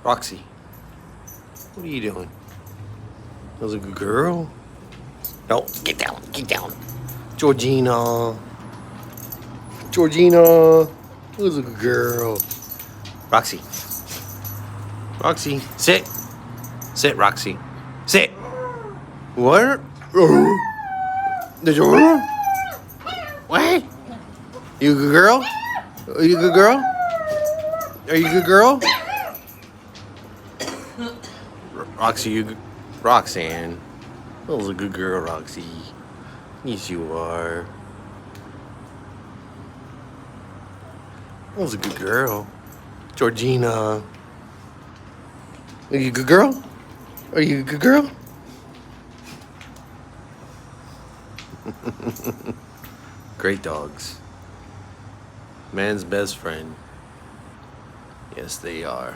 Roxy, what are you doing? That was a good girl. No, get down, get down. Georgina. Georgina. That was a good girl. Roxy. Roxy, sit. Sit, Roxy. Sit. What? Did you? What? You a good girl? Are you a good girl? Are you a good girl? Roxy, Roxanne. That was a good girl, Roxy. Yes, you are. That was a good girl. Georgina. Are you a good girl? Are you a good girl? Great dogs. Man's best friend. Yes, they are.